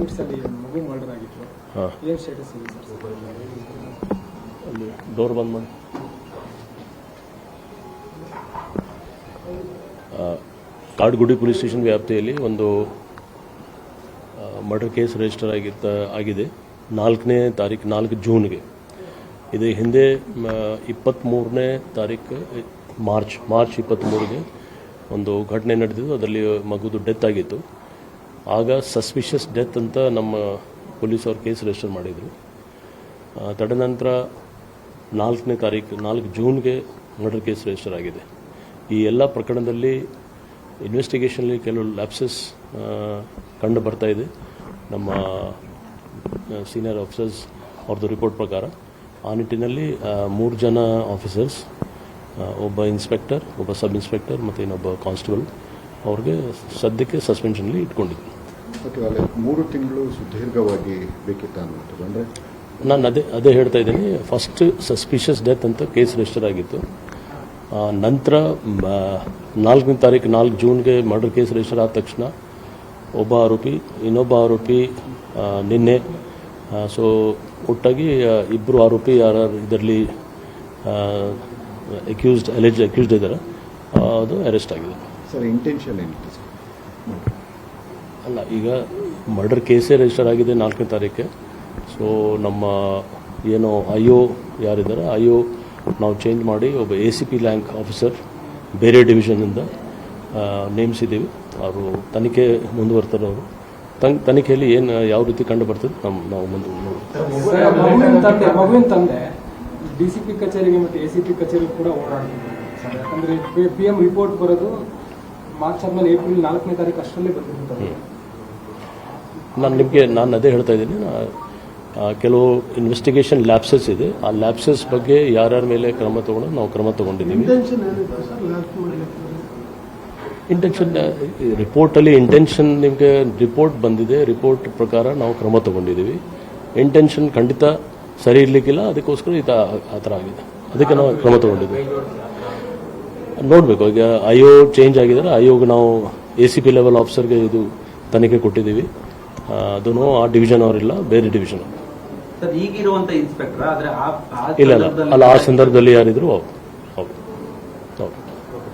Minutes ಅಲ್ಲಿ ಮಗು murder ಆಗಿತ್ತು. ಏನು ಸ್ಟೇಟಸ್ ಇದೆ ಸರ್? ಅಲ್ಲಿ ಡೋರ್ ಬಂದ್ ಮಾಡಿ. ಕಾಡ್ಗುಡಿ ಪೊಲೀಸ್ ಸ್ಟೇಷನ್ ವ್ಯಾಪ್ತಿಯಲ್ಲಿ ಒಂದು ಮರ್ಡರ್ ಕೇಸ್ ರಿಜಿಸ್ಟರ್ ಆಗಿದೆ 4ನೇ ತಾರೀಕು 4 ಜೂನ್ಗೆ. ಇದು ಹಿಂದೆ 23ನೇ ತಾರೀಕು ಮಾರ್ಚ್ 23ಗೆ ಒಂದು ಘಟನೆ ನಡೆದಿದ್ದು. ಅದರಲ್ಲಿ ಮಗುದು ಡೆತ್ ಆಗಿತ್ತು. ಆಗ ಸಸ್ಪಿಷಿಯಸ್ ಡೆತ್ ಅಂತ ನಮ್ಮ ಪೊಲೀಸವ್ರು ಕೇಸ್ ರಿಜಿಸ್ಟರ್ ಮಾಡಿದರು. ತದನಂತರ 4ನೇ ತಾರೀಕು 4 ಜೂನ್ಗೆ ಮರ್ಡರ್ ಕೇಸ್ ರಿಜಿಸ್ಟರ್ ಆಗಿದೆ. ಈ ಎಲ್ಲ ಪ್ರಕರಣದಲ್ಲಿ ಇನ್ವೆಸ್ಟಿಗೇಷನ್ಲಿ ಕೆಲವು ಲ್ಯಾಪ್ಸಸ್ ಕಂಡು ಬರ್ತಾ ಇದೆ. ನಮ್ಮ ಸೀನಿಯರ್ ಆಫೀಸರ್ಸ್ ಅವ್ರದ್ದು ರಿಪೋರ್ಟ್ ಪ್ರಕಾರ ಆ ನಿಟ್ಟಿನಲ್ಲಿ 3 ಜನ ಆಫೀಸರ್ಸ್, ಒಬ್ಬ ಇನ್ಸ್ಪೆಕ್ಟರ್, ಒಬ್ಬ ಸಬ್ ಇನ್ಸ್ಪೆಕ್ಟರ್ ಮತ್ತು ಇನ್ನೊಬ್ಬ ಕಾನ್ಸ್ಟೇಬಲ್ ಅವ್ರಿಗೆ ಸದ್ಯಕ್ಕೆ ಸಸ್ಪೆನ್ಷನ್ಲಿ ಇಟ್ಕೊಂಡಿದ್ವಿ. 3 ತಿಂಗಳು ಸುದೀರ್ಘವಾಗಿ ಬೇಕಿತ್ತ ಅನ್ನೋದು ಅಂದರೆ ನಾನು ಅದೇ ಹೇಳ್ತಾ ಇದ್ದೀನಿ. ಫಸ್ಟ್ ಸಸ್ಪಿಷಿಯಸ್ ಡೆತ್ ಅಂತ ಕೇಸ್ ರಿಜಿಸ್ಟರ್ ಆಗಿತ್ತು. ನಂತರ 4ನೇ ತಾರೀಕು 4 ಜೂನ್ಗೆ ಮರ್ಡರ್ ಕೇಸ್ ರಿಜಿಸ್ಟರ್ ಆದ ತಕ್ಷಣ ಒಬ್ಬ ಆರೋಪಿ, ಇನ್ನೊಬ್ಬ ಆರೋಪಿ ನಿನ್ನೆ, ಸೊ ಒಟ್ಟಾಗಿ 2 ಆರೋಪಿ ಯಾರು ಇದರಲ್ಲಿ ಅಕ್ಯೂಸ್ಡ್ ಇದ್ದಾರೆ, ಅದು ಅರೆಸ್ಟ್ ಆಗಿದೆ. ಸರ್ ಇಂಟೆನ್ಷನ್ ಏನಿತ್ತು ಸರ್? ಅಲ್ಲ, ಈಗ ಮರ್ಡರ್ ಕೇಸೇ ರಿಜಿಸ್ಟರ್ ಆಗಿದೆ 4ನೇ ತಾರೀಕೆ. ಸೊ ನಮ್ಮ ಏನು IO ಯಾರಿದ್ದಾರೆ, IO ನಾವು ಚೇಂಜ್ ಮಾಡಿ ಒಬ್ಬ ACP ರ್ಯಾಂಕ್ ಆಫೀಸರ್ ಬೇರೆ ಡಿವಿಷನ್ನಿಂದ ನೇಮಿಸಿದ್ದೀವಿ. ಅವರು ತನಿಖೆ ಮುಂದುವರ್ತಾರೆ. ಅವರು ತನಿಖೆಯಲ್ಲಿ ಏನು ಯಾವ ರೀತಿ ಕಂಡು ಬರ್ತದೆ ನಾವು ಮಗುವಿನ ತಂದೆ DCP ಕಚೇರಿಗೆ ಮತ್ತು ACP ಕಚೇರಿಗೆ ಕೂಡ ಓಡಾಡ್ತಿದ್ದಾರೆ. ಯಾಕಂದರೆ PM ರಿಪೋರ್ಟ್ ಬರೋದು ಮಾರ್ಚ್ ಆದ್ಮೇಲೆ ಏಪ್ರಿಲ್ 4ನೇ ತಾರೀಕು ಅಷ್ಟರಲ್ಲೇ ಬಂದಿರ್ತಾರೆ. ನಾನು ಅದೇ ಹೇಳ್ತಾ ಇದ್ದೀನಿ. ಕೆಲವು ಇನ್ವೆಸ್ಟಿಗೇಷನ್ ಲ್ಯಾಪ್ಸಸ್ ಇದೆ. ಆ ಲ್ಯಾಪ್ಸಸ್ ಬಗ್ಗೆ ಯಾರ್ಯಾರ ಮೇಲೆ ಕ್ರಮ ತಗೊಂಡು ನಾವು ಕ್ರಮ ತಗೊಂಡಿದ್ದೀವಿ. ಇಂಟೆನ್ಷನ್ ರಿಪೋರ್ಟಲ್ಲಿ ಇಂಟೆನ್ಷನ್ ನಿಮಗೆ ರಿಪೋರ್ಟ್ ಬಂದಿದೆ. ರಿಪೋರ್ಟ್ ಪ್ರಕಾರ ನಾವು ಕ್ರಮ ತಗೊಂಡಿದ್ದೀವಿ. ಇಂಟೆನ್ಷನ್ ಖಂಡಿತ ಸರಿ ಇರಲಿಕ್ಕಿಲ್ಲ, ಅದಕ್ಕೋಸ್ಕರ ಆ ಥರ ಆಗಿದೆ. ಅದಕ್ಕೆ ನಾವು ಕ್ರಮ ತಗೊಂಡಿದ್ದೀವಿ. ನೋಡಬೇಕು, ಈಗ IO ಚೇಂಜ್ ಆಗಿದ್ದಾರೆ. IOಗೆ ನಾವು ACP ಲೆವೆಲ್ ಆಫೀಸರ್ಗೆ ಇದು ತನಿಖೆ ಕೊಟ್ಟಿದ್ದೀವಿ. ಅದೂ ಆ ಡಿವಿಷನ್ ಅವರಿಲ್ಲ, ಬೇರೆ ಡಿವಿಷನ್ ಅವರು. ಈಗಿರುವಂತ ಇನ್ಸ್ಪೆಕ್ಟರ್ ಇಲ್ಲ, ಆ ಸಂದರ್ಭದಲ್ಲಿ ಯಾರಿದ್ರು